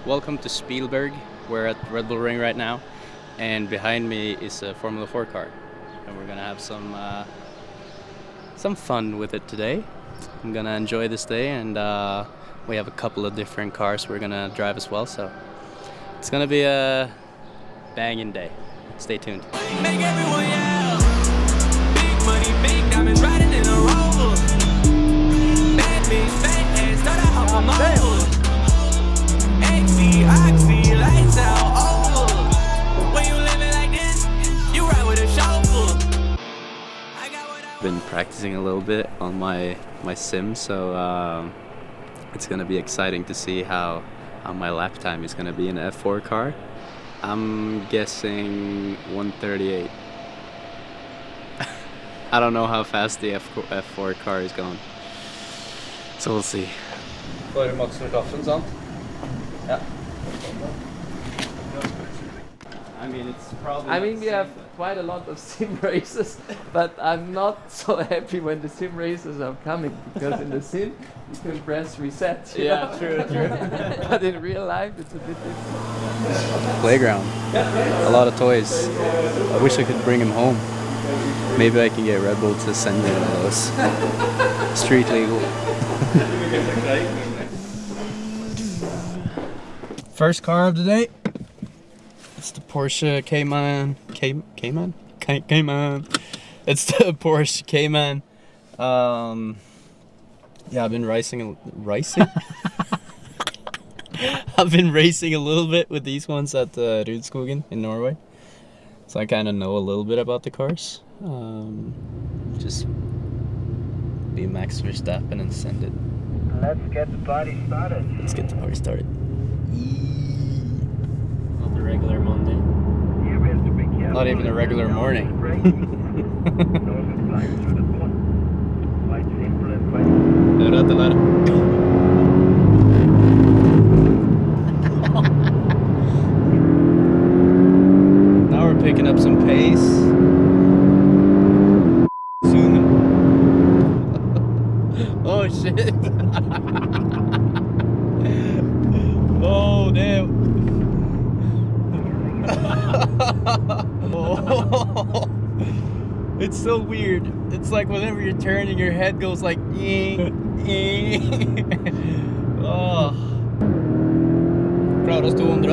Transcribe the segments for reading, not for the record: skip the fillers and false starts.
Welcome to Spielberg. We're at Red Bull Ring right now, and behind me is a Formula 4 car, and we're gonna have some fun with it today. I'm gonna enjoy this day, and we have a couple of different cars we're gonna drive as well, so it's gonna be a banging day. Stay tuned. Make everyone yell. Big money, big diamonds riding in a rover. Bad bitch, fat ass, thought I hop on over. XC, Oxy, lights out, over. When you living like this, you ride with a chauffeur. I got what I Been practicing a little bit on my sim, so it's gonna be exciting to see how my lap time is gonna be in an F4 car. I'm guessing 138. I don't know how fast the F4 car is going, so we'll see. For Max Verstappen, sant? Ja. I mean, we have quite a lot of sim races, but I'm not so happy when the sim races are coming, because in the sim you can press reset. Yeah, true. But in real life it's a bit different. Playground. A lot of toys. I wish I could bring them home. Maybe I can get Red Bull to send me one of those. Street legal. First car of the day. It's the Porsche Cayman. Cayman? Cayman. It's the Porsche Cayman. Yeah, I've been racing. I've been racing a little bit with these ones at Rudskogen in Norway, so I kind of know a little bit about the cars. Just be Max Verstappen and send it. Let's get the party started. Let's get the party started. Not the regular Monday. Here we have to be careful. Not even a regular morning. Quite simple and quite Now we're picking up some pace. Zooming. Oh shit. Oh damn. Oh. It's so weird. It's like whenever you're turning, your head goes like Oh. Klarar oss 200.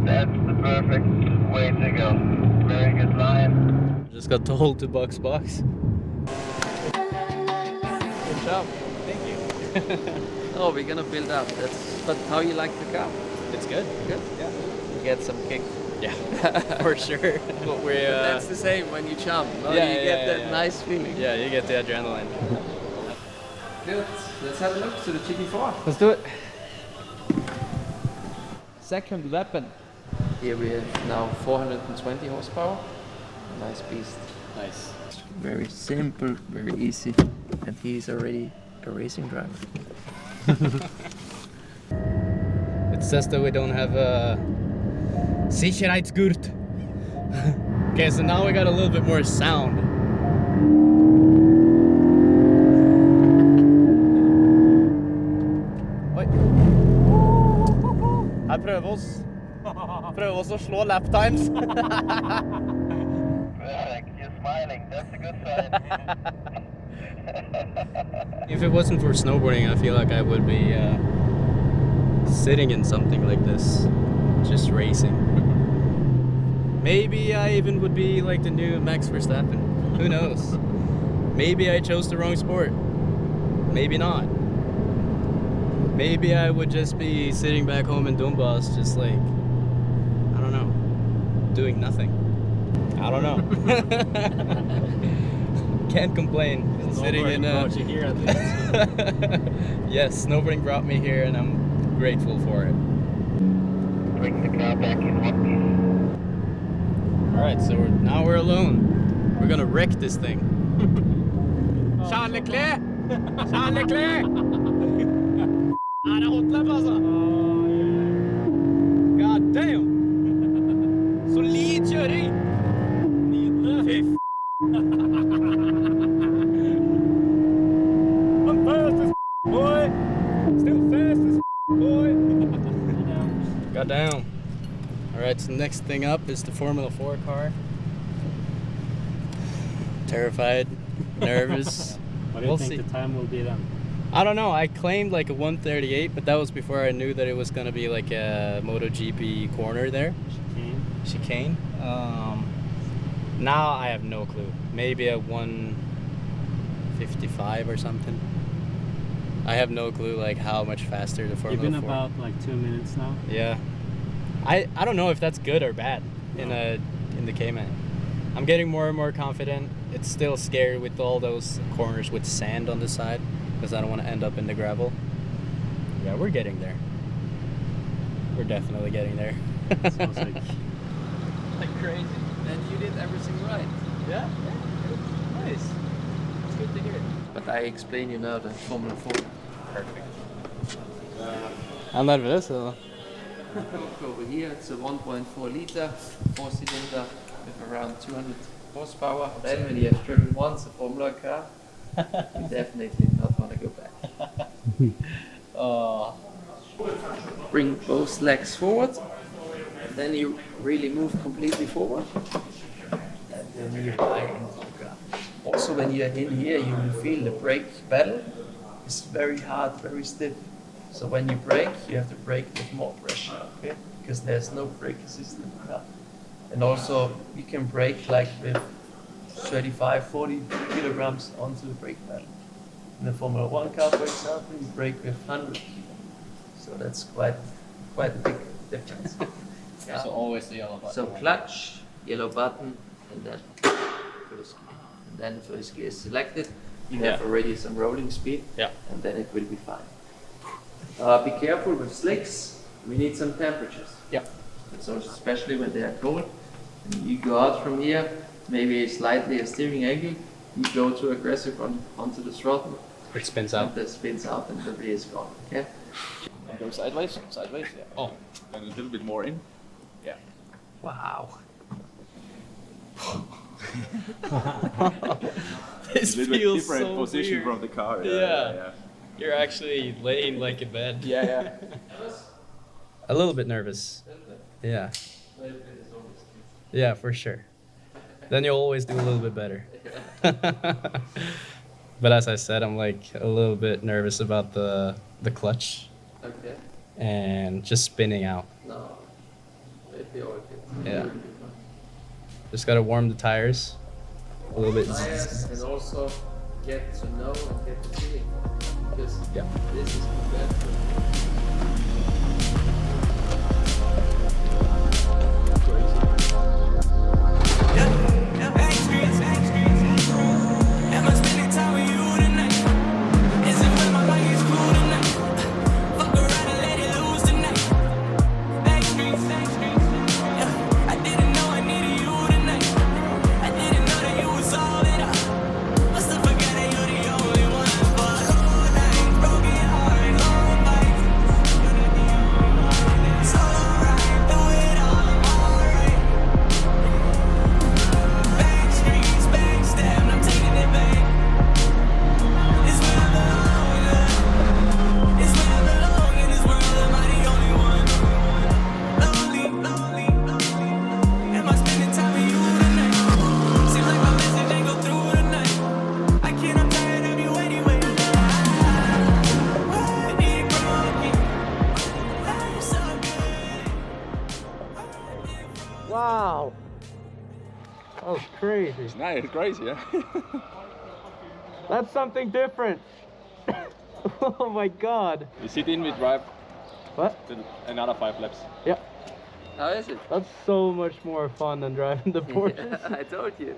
That's the perfect way to go. Very good line. Just got told to box. Good job. Thank you. Oh, we're gonna build up. But how you like the car? It's good. Good? Yeah. You get some kick. Yeah, for sure. But we That's the same when you jump. No? Yeah, You get yeah, that yeah. nice feeling. yeah, you get the adrenaline. Good. Let's have a look to the GT4. Let's do it. Second weapon. Here we have now 420 horsepower. Nice beast. Nice. Very simple, very easy. And he's already a racing driver. It says that we don't have a Sicherheitsgurt. Okay, so now we got a little bit more sound. Oi. Her prøver oss å slå lap times. Perfect. You're smiling. That's a good sign. If it wasn't for snowboarding, I feel like I would be sitting in something like this, just racing. Maybe I even would be like the new Max Verstappen. Who knows? Maybe I chose the wrong sport. Maybe not. Maybe I would just be sitting back home in Donbass, just like, I don't know, doing nothing. I don't know. Can't complain. Sitting in brought you here at least. Yes, snowboarding brought me here, and I'm grateful for it. Bring the car back in one piece. All right, so now we're alone. We're gonna wreck this thing. Charles Leclerc! Charles Leclerc! Han har hot lap alltså. God damn! Solid kjøring! Alright, so next thing up is the Formula 4 car. Terrified, nervous. What do you think the time will be then? I don't know. I claimed like a 1:38, but that was before I knew that it was gonna be like a MotoGP corner there. Chicane. Now I have no clue. Maybe a 1:55 or something. I have no clue like how much faster the Formula 4. You've been about like 2 minutes now. Yeah. I don't know if that's good or bad in the Cayman. I'm getting more and more confident. It's still scary with all those corners with sand on the side because I don't want to end up in the gravel. Yeah, we're getting there. We're definitely getting there. Sounds like crazy. And you did everything right. Yeah. Nice. It's good to hear. But I explain you now the Formula 4. Perfect. I'm nervös eller? Look over here, it's a 1.4 liter, 4-cylinder with around 200 horsepower. Then when you have driven once a Formula car, you definitely not want to go back. Bring both legs forward, and then you really move completely forward. And then you ride into the car. Also when you're in here, you will feel the brake pedal is very hard, very stiff. So when you brake, you have to brake with more pressure, okay? Because there's no brake assist in the car. And also, you can brake like with 35, 40 kilograms onto the brake pedal. In the Formula 1 car, for example, you brake with 100. So that's quite a big difference. Yeah. So always the yellow button. So clutch, yellow button, and then first gear. And then first gear is selected. You have already some rolling speed, and then it will be fine. Be careful with slicks. We need some temperatures. Yeah. So especially when they are cold, and you go out from here, maybe slightly a steering angle. You go too aggressive onto the throttle. It spins out. And it spins out, and the rear is gone. Okay. Go sideways, yeah. Oh, and a little bit more in. Yeah. Wow. This A little bit feels different so position weird. from the car. Yeah. You're actually laying like in bed. Yeah. A little bit nervous. Yeah. Yeah, for sure. Then you'll always do a little bit better. But as I said, I'm like a little bit nervous about the clutch Okay. and just spinning out. No. Maybe okay. Yeah. Just gotta warm the tires a little bit. Tires, and also get to know and get the feeling. Because Yeah. this is compared to Am I spending time with you tonight? Is it when my body is cool tonight? Fuck around and let it loose tonight. Backstreets, yeah. I didn't know I needed you tonight. I didn't know that you was all it up. Must have forgot that you're the only one. But cold night, broken heart, long fight. It's alright, do it all, I'm alright. Backstreets, backstab, and I'm taking it back. It's where I belong, yeah. It's where I belong in this world. Am I the only one? Lonely. Am I spending time with you tonight? Seems like my message ain't go through tonight. I can't, I'm tired of you anyway. Why be broken? I'm so good. Wow. That was crazy. It's nice, it's crazy, yeah. That's something different. Oh my god. You sit in, we drive What? another 5 laps. Yeah. how is it? That's so much more fun than driving the Porsche. I told you.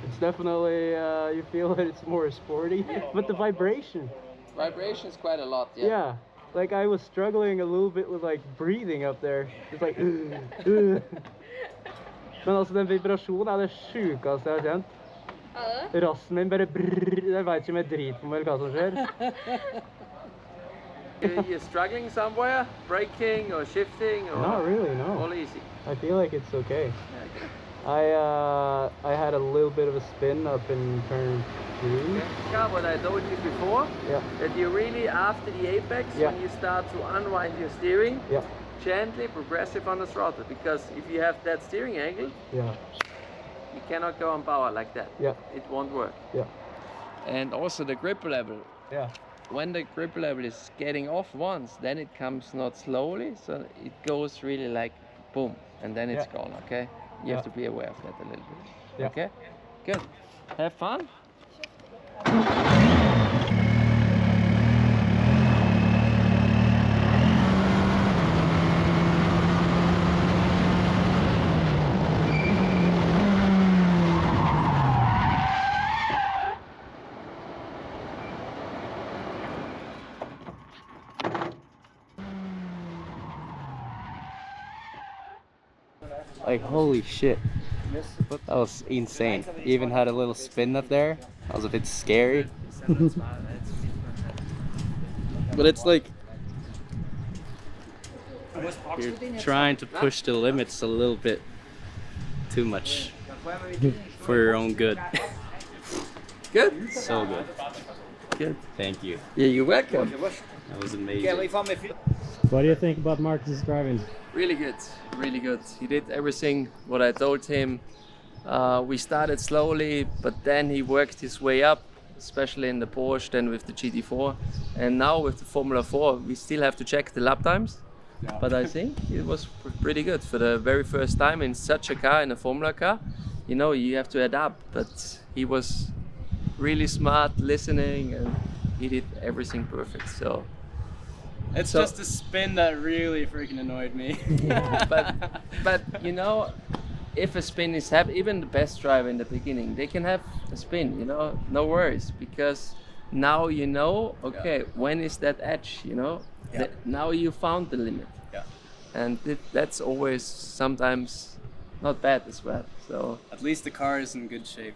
It's definitely, you feel that it's more sporty. But the vibration. Vibration is quite a lot, Yeah. Like I was struggling a little bit with like breathing up there. It's like Men altså den vibrasjonen er det sjukeste jeg har kjent. Rassen min bare brrrr. Jeg vet ikke om jeg driter på meg eller hva som skjer. You're struggling somewhere, braking or shifting or Not really, no. all easy. I feel like it's okay. Okay. I had a little bit of a spin up in turn 3. Yeah, what I told you before, Yeah. that you really after the apex, Yeah. when you start to unwind your steering, Yeah. gently progressive on the throttle, because if you have that steering angle, Yeah. you cannot go on power like that. Yeah. It won't work. Yeah. And also the grip level. Yeah. When the grip level is getting off once, then it comes not slowly, so it goes really like boom, and then it's gone, okay? You have to be aware of that a little bit. Yeah. Okay? Good. Have fun. Like, holy shit. That was insane. Even had a little spin up there. That was a bit scary. But it's like you're trying to push the limits a little bit too much for your own good. Good. So good. Good. Thank you. Yeah, you're welcome. That was amazing. What do you think about Marcus's driving? Really good, really good. He did everything what I told him. We started slowly, but then he worked his way up, especially in the Porsche, then with the GT4. And now with the Formula 4, we still have to check the lap times. Yeah. But I think it was pretty good for the very first time in such a car, in a Formula car. You know, you have to adapt, but he was really smart, listening, and he did everything perfect. So It's just a spin that really freaking annoyed me. but you know, if a spin is happening, even the best driver in the beginning, they can have a spin, you know, no worries, because now you know, okay, when is that edge, you know? Yeah. Now you found the limit. Yeah. And that's always sometimes not bad as well. So At least the car is in good shape.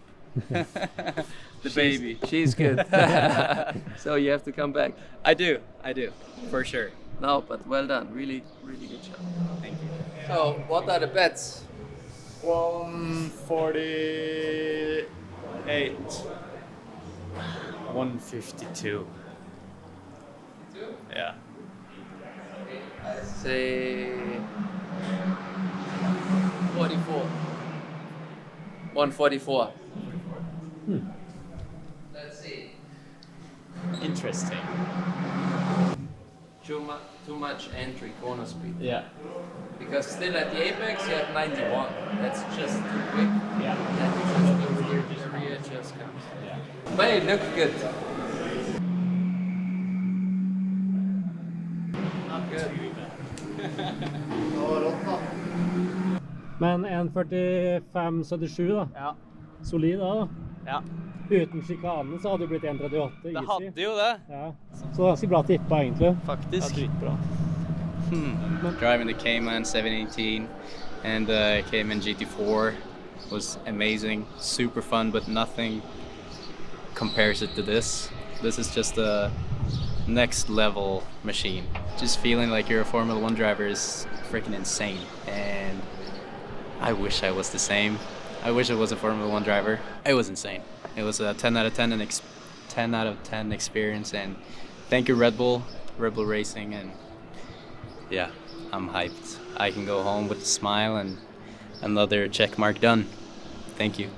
The baby. she's good. So you have to come back. I do, for sure. No, but well done, really, really good job. Thank you. So what are the bets? 148. 152. Yeah. I say 44. 144. Let's see. Interesting. Too much entry corner speed. Yeah. Because still at the apex you have 91. That's just too quick. Yeah. And just the rear just comes. Yeah. But it looks good. Not good. Men 1.45,77 da. Ja. Solid da. Ja. Uten sjikanen så hadde det blitt 1.38 Det easy. hadde jo det. Ja. Så ganske bra tippa egentlig. Faktisk. Ja, dritbra. Driving the Cayman 718 and the Cayman GT4 was amazing, super fun, but nothing compares it to this. This is just a next level machine. Just feeling like you're a Formula 1 driver is freaking insane, and I wish I was the same. I wish I was a Formula 1 driver. It was insane. It was a 10 out of 10 and 10 out of 10 experience, and thank you RedBull Racing, and yeah, I'm hyped. I can go home with a smile and another check mark done. Thank you.